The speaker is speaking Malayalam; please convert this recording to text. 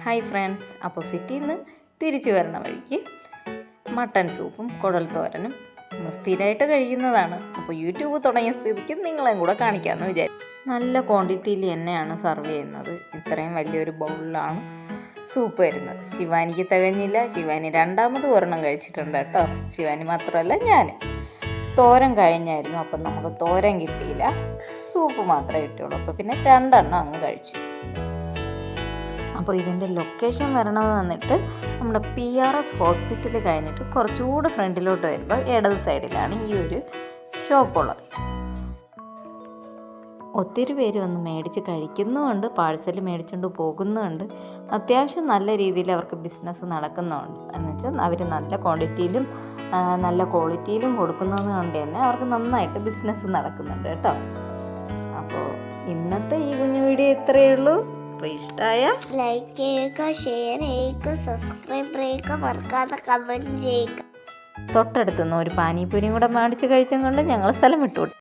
ഹായ് ഫ്രണ്ട്സ്, അപ്പോൾ സിറ്റിയിൽ നിന്ന് തിരിച്ചു വരണ വഴിക്ക് മട്ടൻ സൂപ്പും കുടൽ തോരനും നമ്മൾ സ്ഥിരമായിട്ട് കഴിക്കുന്നതാണ്. അപ്പോൾ യൂട്യൂബ് തുടങ്ങിയ സ്ഥിതിക്ക് നിങ്ങളെയും കൂടെ കാണിക്കാമെന്ന് വിചാരിച്ചു. നല്ല ക്വാണ്ടിറ്റിയിൽ തന്നെയാണ് സെർവ് ചെയ്യുന്നത്. ഇത്രയും വലിയൊരു ബൗളിലാണ് സൂപ്പ് വരുന്നത്. ശിവാനിക്ക് തികഞ്ഞില്ല. ശിവാനി രണ്ടാമത് ഒരെണ്ണം കഴിച്ചിട്ടുണ്ട് കേട്ടോ. ശിവാനി മാത്രമല്ല ഞാൻ. തോരൻ കഴിഞ്ഞായിരുന്നു, അപ്പം നമുക്ക് തോരൻ കിട്ടിയില്ല, സൂപ്പ് മാത്രമേ കിട്ടുള്ളൂ. അപ്പോൾ പിന്നെ രണ്ടെണ്ണം അങ്ങ് കഴിച്ചു. അപ്പോൾ ഇതിൻ്റെ ലൊക്കേഷൻ വരണത് വന്നിട്ട് നമ്മുടെ PRS ഹോസ്പിറ്റൽ കഴിഞ്ഞിട്ട് കുറച്ചുകൂടെ ഫ്രണ്ടിലോട്ട് വരുമ്പോൾ ഇടത് സൈഡിലാണ് ഈ ഒരു ഷോപ്പുള്ളത്. ഒത്തിരി പേര് വന്ന് മേടിച്ച് കഴിക്കുന്നുമുണ്ട്, പാഴ്സൽ മേടിച്ചുകൊണ്ട് പോകുന്നുമുണ്ട്. അത്യാവശ്യം നല്ല രീതിയിൽ അവർക്ക് ബിസിനസ് നടക്കുന്നുമുണ്ട്. എന്നുവെച്ചാൽ അവർ നല്ല ക്വാണ്ടിറ്റിയിലും നല്ല ക്വാളിറ്റിയിലും കൊടുക്കുന്നത് കൊണ്ട് തന്നെ അവർക്ക് നന്നായിട്ട് ബിസിനസ് നടക്കുന്നുണ്ട് കേട്ടോ. അപ്പോൾ ഇന്നത്തെ ഈ കുഞ്ഞു വീഡിയോ ഇത്രയേ ഉള്ളൂ. അപ്പോൾ ഇഷ്ടമായ ലൈക്ക് ചെയ്യുക, ഷെയർ ചെയ്യുക, സബ്സ്ക്രൈബ് ചെയ്യുക, മറക്കാതെ കമൻറ്റ് ചെയ്യുക. തൊട്ടടുത്തുനിന്ന് ഒരു പാനിപ്പൂരിയും കൂടെ മേടിച്ച് കഴിച്ചും കൊണ്ട് ഞങ്ങൾ സ്ഥലം വിട്ടു.